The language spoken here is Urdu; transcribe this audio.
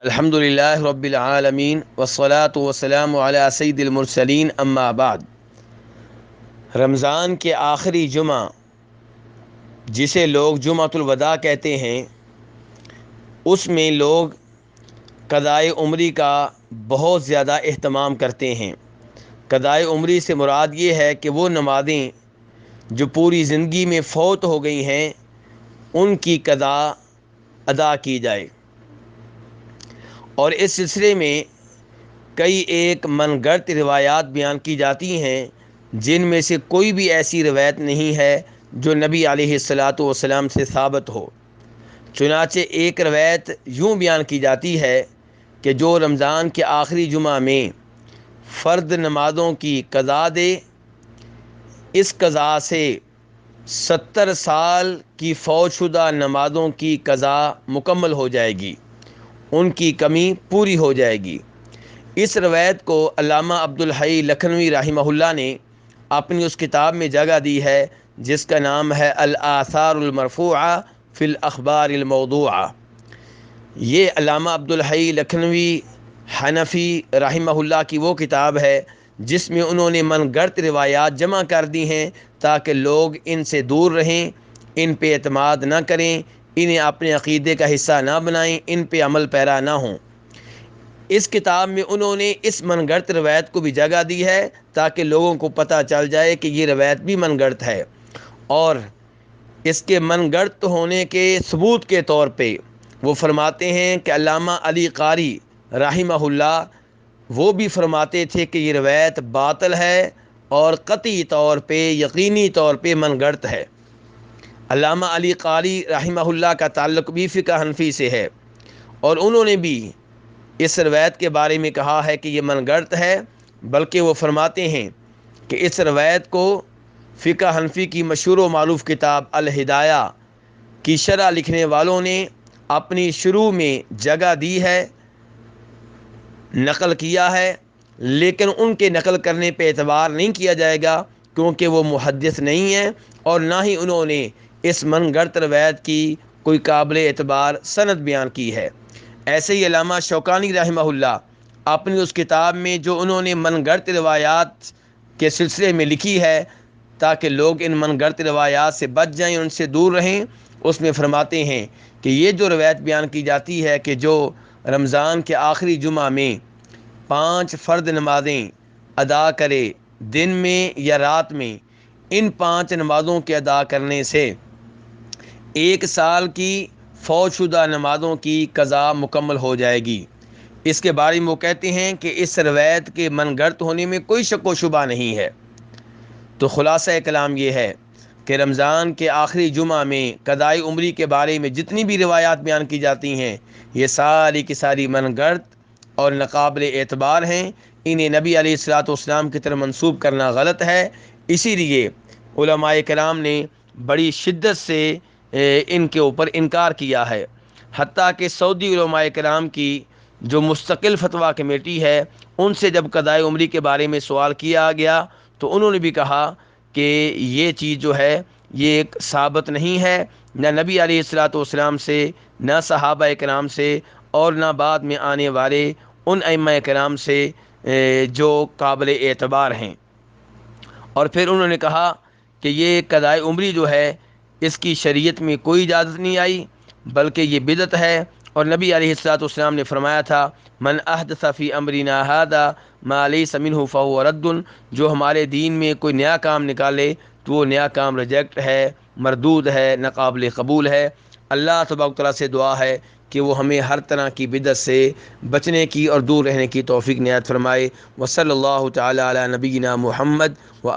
الحمدللہ رب العالمین والصلاة والسلام علی سید المرسلین اما بعد۔ رمضان کے آخری جمعہ جسے لوگ جمعۃ الوداع کہتے ہیں، اس میں لوگ قضائے عمری کا بہت زیادہ اہتمام کرتے ہیں۔ قضائے عمری سے مراد یہ ہے کہ وہ نمازیں جو پوری زندگی میں فوت ہو گئی ہیں ان کی قضا ادا کی جائے، اور اس سلسلے میں کئی ایک من گھڑت روایات بیان کی جاتی ہیں، جن میں سے کوئی بھی ایسی روایت نہیں ہے جو نبی علیہ الصلاۃ والسلام سے ثابت ہو۔ چنانچہ ایک روایت یوں بیان کی جاتی ہے کہ جو رمضان کے آخری جمعہ میں فرد نمازوں کی قضا دے، اس قضا سے 70 سال کی فوت شدہ نمازوں کی قضا مکمل ہو جائے گی، ان کی کمی پوری ہو جائے گی۔ اس روایت کو علامہ عبدالحی لکھنوی رحمہ اللہ نے اپنی اس کتاب میں جگہ دی ہے جس کا نام ہے الآثار المرفوعہ فی الاخبار الموضوعہ۔ یہ علامہ عبدالحی لکھنوی حنفی رحمہ اللہ کی وہ کتاب ہے جس میں انہوں نے من گھڑت روایات جمع کر دی ہیں تاکہ لوگ ان سے دور رہیں، ان پہ اعتماد نہ کریں، انہیں اپنے عقیدے کا حصہ نہ بنائیں، ان پہ عمل پیرا نہ ہوں۔ اس کتاب میں انہوں نے اس من گھڑت روایت کو بھی جگہ دی ہے تاکہ لوگوں کو پتہ چل جائے کہ یہ روایت بھی من گھڑت ہے، اور اس کے من گھڑت ہونے کے ثبوت کے طور پہ وہ فرماتے ہیں کہ علامہ علی قاری رحمہ اللہ وہ بھی فرماتے تھے کہ یہ روایت باطل ہے اور قطعی طور پہ، یقینی طور پہ من گھڑت ہے۔ علامہ علی قاری رحمہ اللہ کا تعلق بھی فقہ حنفی سے ہے، اور انہوں نے بھی اس روایت کے بارے میں کہا ہے کہ یہ من گھڑت ہے، بلکہ وہ فرماتے ہیں کہ اس روایت کو فقہ حنفی کی مشہور و معروف کتاب الہدایہ کی شرح لکھنے والوں نے اپنی شروع میں جگہ دی ہے، نقل کیا ہے، لیکن ان کے نقل کرنے پہ اعتبار نہیں کیا جائے گا کیونکہ وہ محدث نہیں ہیں، اور نہ ہی انہوں نے اس من گھڑت روایت کی کوئی قابل اعتبار سند بیان کی ہے۔ ایسے ہی علامہ شوکانی رحمہ اللہ اپنی اس کتاب میں جو انہوں نے من گھڑت روایات کے سلسلے میں لکھی ہے تاکہ لوگ ان من گھڑت روایات سے بچ جائیں، ان سے دور رہیں، اس میں فرماتے ہیں کہ یہ جو روایت بیان کی جاتی ہے کہ جو رمضان کے آخری جمعہ میں 5 فرض نمازیں ادا کرے دن میں یا رات میں، ان 5 نمازوں کے ادا کرنے سے 1 سال کی فوت شدہ نمازوں کی قضا مکمل ہو جائے گی۔ اس کے بارے میں وہ کہتے ہیں کہ اس روایت کے من گھڑت ہونے میں کوئی شک و شبہ نہیں ہے۔ تو خلاصہ کلام یہ ہے کہ رمضان کے آخری جمعہ میں قضائے عمری کے بارے میں جتنی بھی روایات بیان کی جاتی ہیں یہ ساری کی ساری من گھڑت اور ناقابل اعتبار ہیں، انہیں نبی علیہ الصلوۃ والسلام کی طرف منسوب کرنا غلط ہے۔ اسی لیے علماء کرام نے بڑی شدت سے ان کے اوپر انکار کیا ہے، حتیٰ کہ سعودی علماء کرام کی جو مستقل فتویٰ کمیٹی ہے ان سے جب قضائے عمری کے بارے میں سوال کیا گیا تو انہوں نے بھی کہا کہ یہ چیز جو ہے یہ ایک ثابت نہیں ہے، نہ نبی علیہ الصلوۃ والسلام سے، نہ صحابہ کرام سے، اور نہ بعد میں آنے والے ان ائمہ کرام سے جو قابل اعتبار ہیں۔ اور پھر انہوں نے کہا کہ یہ قضائے عمری جو ہے اس کی شریعت میں کوئی اجازت نہیں آئی، بلکہ یہ بدعت ہے، اور نبی علیہ الصلوۃ والسلام نے فرمایا تھا من احدث فی امرنا ھذا ما لیس منہ فہو رد، جو ہمارے دین میں کوئی نیا کام نکالے تو وہ نیا کام ریجیکٹ ہے، مردود ہے، ناقابل قبول ہے۔ اللہ تبارک و تعالیٰ سے دعا ہے کہ وہ ہمیں ہر طرح کی بدعت سے بچنے کی اور دور رہنے کی توفیق عنایت فرمائے۔ وصلی اللہ تعالی علی نبینا محمد و